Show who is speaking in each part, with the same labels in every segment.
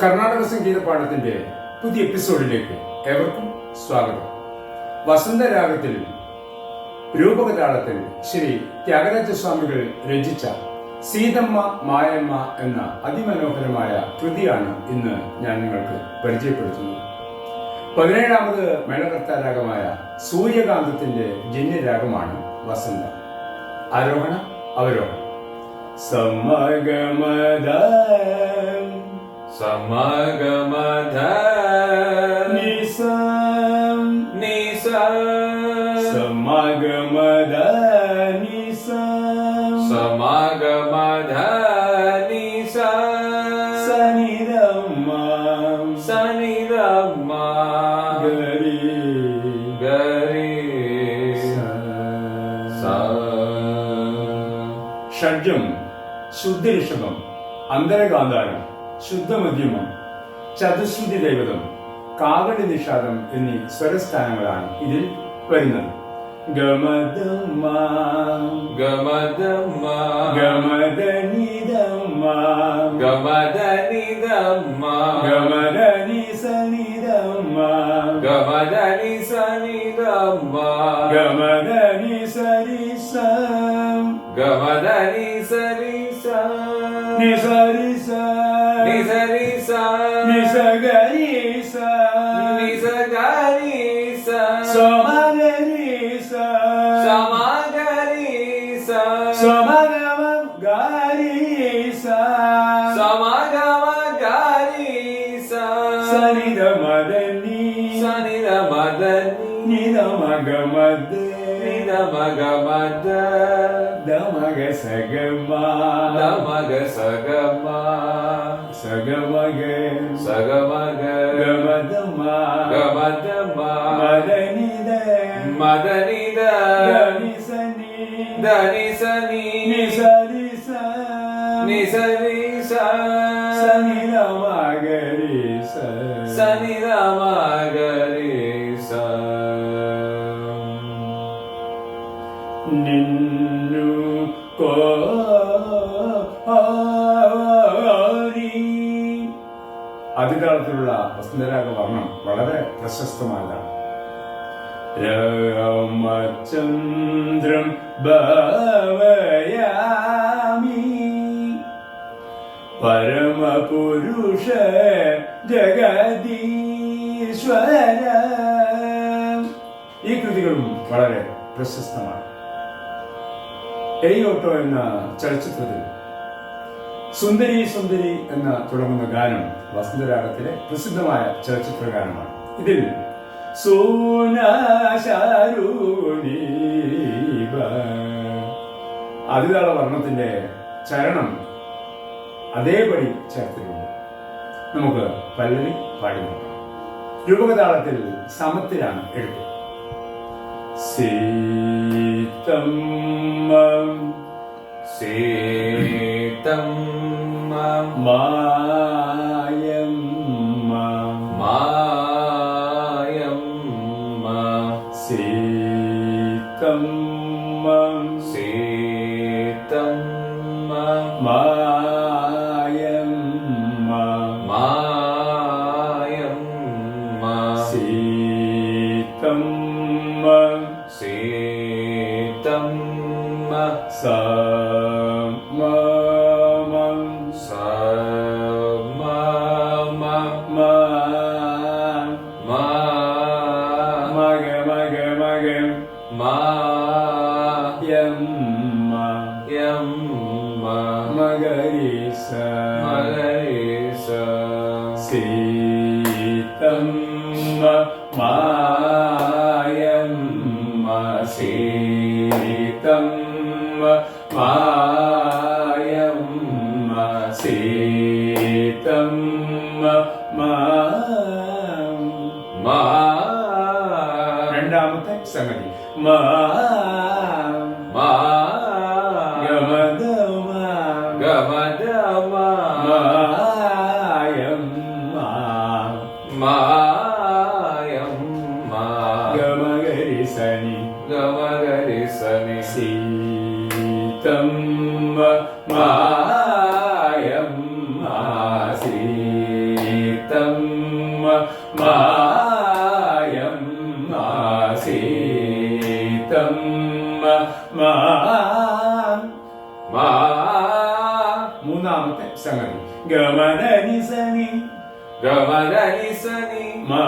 Speaker 1: കർണാടക സംഗീത പാഠത്തിന്റെ പുതിയ എപ്പിസോഡിലേക്ക് ഏവർക്കും സ്വാഗതം. വസന്തരാഗത്തിൽ രൂപകതാളത്തിൽ ശ്രീ ത്യാഗരാജസ്വാമികൾ രചിച്ച സീതമ്മ മായമ്മ എന്ന അതിമനോഹരമായ കൃതിയാണ് ഇന്ന് ഞാൻ നിങ്ങൾക്ക് പരിചയപ്പെടുത്തുന്നത്. 17ാമത് മേളകർത്താരാഗമായ സൂര്യകാന്തത്തിന്റെ ജന്യരാഗമാണ് വസന്ത. ആരോഹണ അവരോഹണം. സമഗമദ
Speaker 2: സമഗമധ
Speaker 1: നിസം
Speaker 2: നിസം
Speaker 1: സമഗമദ നിസം
Speaker 2: സമഗമധ നിസം
Speaker 1: സനിധമ്മ
Speaker 2: സനിധമ്മ
Speaker 1: ഗരി
Speaker 2: ഗരി സ.
Speaker 1: ഷഡ്ജം ശുദ്ധഋഷഭം, അന്തരകാന്താരം, ശുദ്ധമധ്യമം, ചതുശ്രുതി ദൈവതം, കാകടി നിഷാദം എന്നീ സ്വരസ്ഥാനങ്ങളാണ് ഇതിൽ വരുന്നത്. ഗമദമ്മ
Speaker 2: ഗമദമ്മ
Speaker 1: ഗമദനിദമ്മ
Speaker 2: ഗമദനിദമ്മ
Speaker 1: ഗമദനി സനിദമ്മ
Speaker 2: ഗമദനി സനിദമ്മ
Speaker 1: ഗമദനി സരിസം
Speaker 2: ഗമദനി സരിസം
Speaker 1: നിസരിസ
Speaker 2: നിസരിസ
Speaker 1: നിസഗരിസ
Speaker 2: നിസഗരിസ
Speaker 1: സമഗരിസ
Speaker 2: സമഗരിസ
Speaker 1: സമഗമം ഗരിസ
Speaker 2: സമഗമഗരിസ
Speaker 1: സനിധമദനി
Speaker 2: സനിധമദനി
Speaker 1: നിധമഗമദ
Speaker 2: നിധമഗമദ
Speaker 1: ദമഗ സഗമ
Speaker 2: ദമഗ സഗമ
Speaker 1: സഗമഗ
Speaker 2: സഗമഗ
Speaker 1: ഗമദമ
Speaker 2: ഗമദമ
Speaker 1: മദനിദ
Speaker 2: മദനിദ
Speaker 1: ഗനിസനി
Speaker 2: ധനിസനി
Speaker 1: നിസരിസ
Speaker 2: നിസരിസ
Speaker 1: സനിധമഗരിസ
Speaker 2: സനിധമഗരിസ.
Speaker 1: നിന്നു കോരി. ആദ്യകാലത്തിലുള്ള വസന്തരാഗ വർണ്ണം വളരെ പ്രശസ്തമായതാണ്. രാമചന്ദ്രം ഭാവയാമി പരമപുരുഷ ജഗദീശ്വര. ഈ കൃതികളും വളരെ പ്രശസ്തമാണ്. എയ്യോട്ടോ എന്ന ചലച്ചിത്രത്തിൽ സുന്ദരി സുന്ദരി എന്ന തുടങ്ങുന്ന ഗാനം വസന്തരാഗത്തിലെ പ്രസിദ്ധമായ ചലച്ചിത്ര ഗാനമാണ്. ഇതിൽ ആദിതാള വർണ്ണത്തിന്റെ ചരണം അതേപടി ചേർത്തിട്ടുണ്ട്. നമുക്ക് പല്ലവി പാടി നോക്കാം. രൂപകതാളത്തിൽ സമത്തിലാണ് എഴുത്ത്. സീതമ്മ
Speaker 2: സീതമ്മ
Speaker 1: മായമ്മ
Speaker 2: മായമ്മ
Speaker 1: സീതമ്മ
Speaker 2: സീതമ്മ
Speaker 1: മായമ്മ
Speaker 2: മായമ്മ
Speaker 1: സീതമ്മ
Speaker 2: സീതമ്മ
Speaker 1: സമമം
Speaker 2: സമമ
Speaker 1: മഗ മഗ മഗ
Speaker 2: മായമ്മ
Speaker 1: യമ്മ മഗരിസ
Speaker 2: മഗരിസ
Speaker 1: സീതമ്മ മായമ്മ സീതമ്മ മായമ്മ സീതമ്മ രണ്ടാമത്തെ സംഗതി ഗമദമ
Speaker 2: ഗമദമ
Speaker 1: മായമ്മ
Speaker 2: മായമ്മ
Speaker 1: ഗമഗരിസനി
Speaker 2: ഗമഗരിസനി
Speaker 1: സീതമ്മ മായമ്മ സീ സംഗതി ഗമദനി സനി
Speaker 2: ഗമദനി സനി
Speaker 1: മാ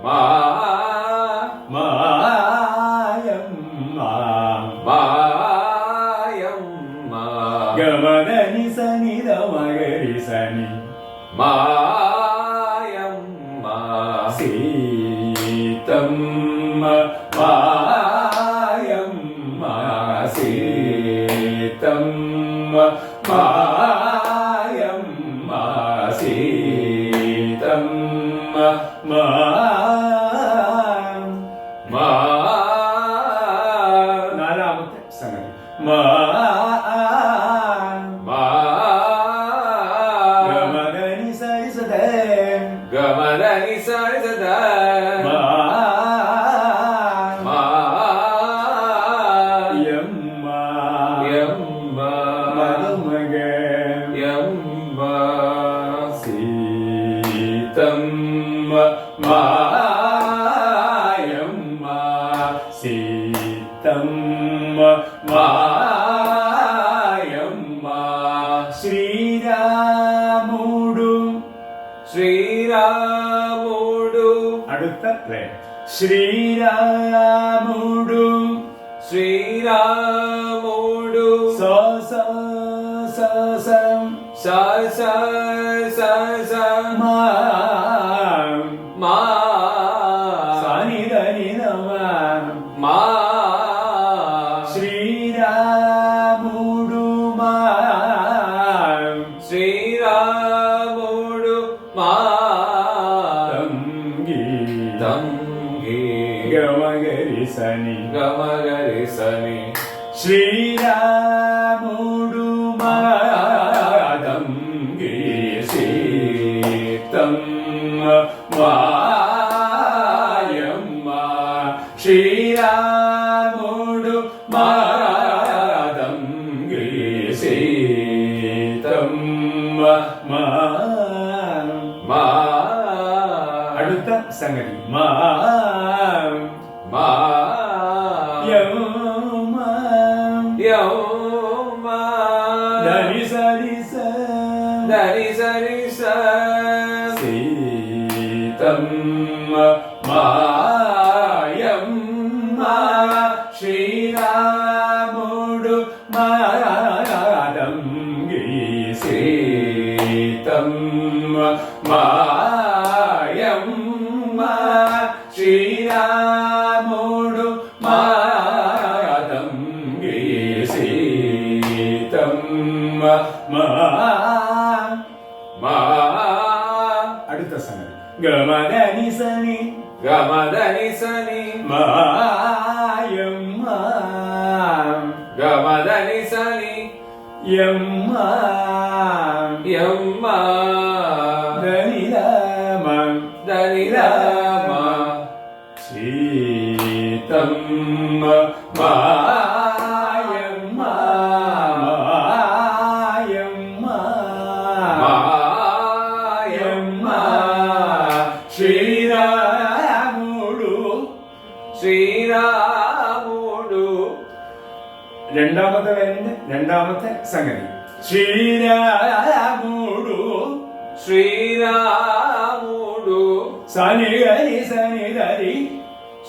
Speaker 2: മാ
Speaker 1: മായമ്മ
Speaker 2: മായമ്മ
Speaker 1: ഗമദനി സനി ദമഗരി സനി
Speaker 2: മായമ്മ
Speaker 1: സീതമ്മ മായമ്മ സീതമ്മ മായമ്മ സീതമ്മ നാലാമത്തെ സംഗതി ഗമദനി സരി സദേ
Speaker 2: ഗമദനി സരി സദ
Speaker 1: യമ്മ
Speaker 2: യമ്മ
Speaker 1: മധുമഗ
Speaker 2: യമ്മ
Speaker 1: സീതമ്മ മായമ്മ സീതമ്മ മായമ്മ ശ്രീരാമുടു
Speaker 2: ശ്രീരാമുടു
Speaker 1: അടുത്ത ശ്രീരാമുടു
Speaker 2: ശ്രീരാമുടു
Speaker 1: സ സ സ സം
Speaker 2: സ സ സ സ
Speaker 1: മാ
Speaker 2: മാ
Speaker 1: സനി ധനി നമ
Speaker 2: മാ
Speaker 1: ശ്രീരാമുടു മാ
Speaker 2: ശ്രീരാമുടു മാ
Speaker 1: തംഗി
Speaker 2: തംഗി
Speaker 1: ഗമഗരി സനി
Speaker 2: ഗമഗരി സനി
Speaker 1: ശ്രീരാമുടു മാ തംഗി സീതമ്മ മായമ്മ ശ്രീരാമുടു മാ തംഗി സീതമ്മ
Speaker 2: മാ
Speaker 1: അടുത്ത സംഗതി മാ
Speaker 2: മാ
Speaker 1: യമ്മ
Speaker 2: യൗമ
Speaker 1: ധനി സരി സ
Speaker 2: ധനി സരി സ
Speaker 1: സീതമ്മ മായമ്മ ശ്രീരാമുടു മാതംഗി സീതമ്മ മായമ്മ ശ്രീരാമുടു മാതംഗി സീതമ്മ
Speaker 2: മാ
Speaker 1: അടുത്ത സംഗതി ഗമദനി സനി
Speaker 2: ഗമദനി സനി
Speaker 1: മായമ്മ
Speaker 2: ഗമദനി സനി
Speaker 1: യമ്മ
Speaker 2: യമ്മ
Speaker 1: ധനി രാമ
Speaker 2: ധനി രാമ
Speaker 1: സീതമ്മ മായമ്മ മായമ്മ
Speaker 2: മായമ്മ
Speaker 1: ശ്രീരാമുടു
Speaker 2: ശ്രീരാമുടു
Speaker 1: രണ്ടാമത്തെ ലൈനിന്റെ രണ്ടാമത്തെ സംഗതി ശ്രീരാമുടു
Speaker 2: ശ്രീരാമുടു
Speaker 1: സനി ഗരി സനി ധരി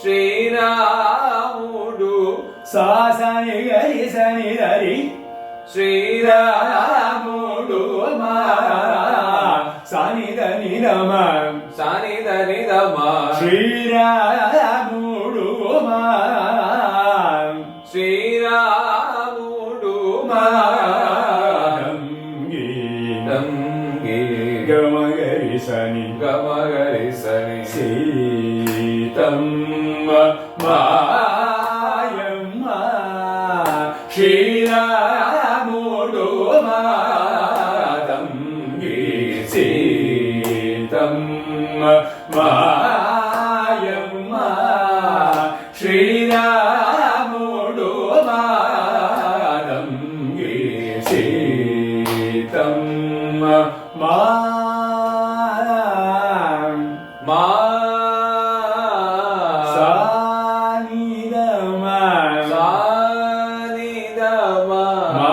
Speaker 2: ശ്രീരാമുടു
Speaker 1: സാ സനി ഗരി സനി ധരി
Speaker 2: ശ്രീരാമുടു
Speaker 1: മാ സനി ധനി നമ
Speaker 2: സനി ധനി ധമ
Speaker 1: ശ്രീരാമുടു മാ
Speaker 2: ശ്രീരാമുടു
Speaker 1: മാതംഗി
Speaker 2: തംഗി
Speaker 1: ഗമഗരി സനി
Speaker 2: ഗമഗരി സനി
Speaker 1: സീതമ്മ മായമ്മ ശ്രീരാമുടു മാതംഗി സീതമ്മ മായമ്മ ശ്രീരാമുടു മാതംഗി സീതമ്മ മാ
Speaker 2: മാ
Speaker 1: സാനിധമ
Speaker 2: സാനി ധമ
Speaker 1: മാ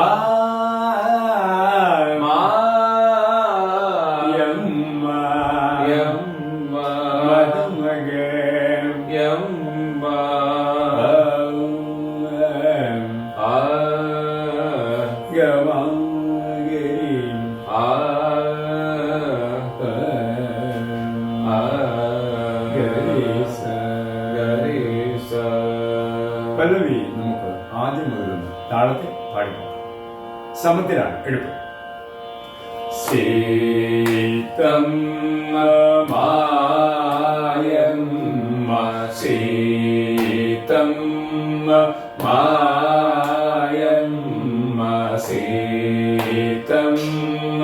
Speaker 1: ആദ്യം മുതലൊന്ന് താളത്തിൽ പാടിപ്പോകാം. സമത്തിലാണ് എളുപ്പം.
Speaker 2: സീതമ്മ മായമ്മ സീതമ്മ മായമ്മ സീതമ്മ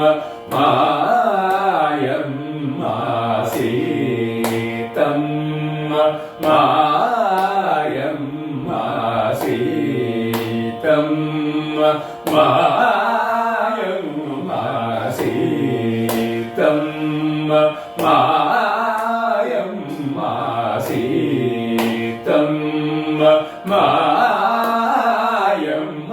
Speaker 2: മായമ്മ സീതമ്മ മായമ്മ സീതമ്മ മായമ്മ സീതമ്മ മായമ്മ സീതമ്മ മായമ്മ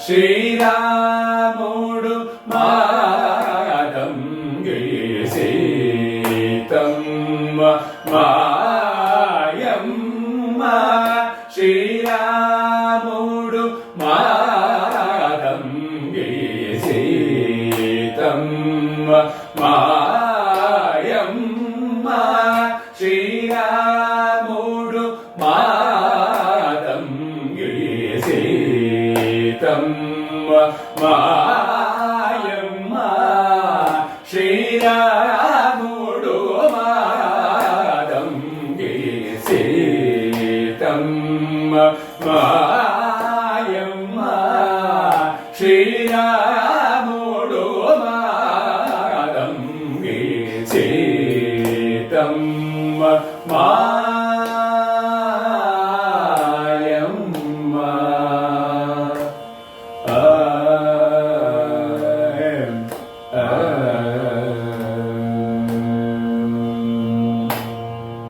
Speaker 2: ശ്രീരാമുడు മാതംഗി സീതമ്മ മായമ്മ ശ്രീരാമുడు മാതംഗി സീതമ്മ മായമ്മ ശ്രീരാമുడు മാതംഗി സീതമ്മ മായമ്മ ശ്രീരാമുడు മാതംഗി സീതമ്മ മായമ്മ ശ്രീരാമുడు മാതംഗി സീതമ്മ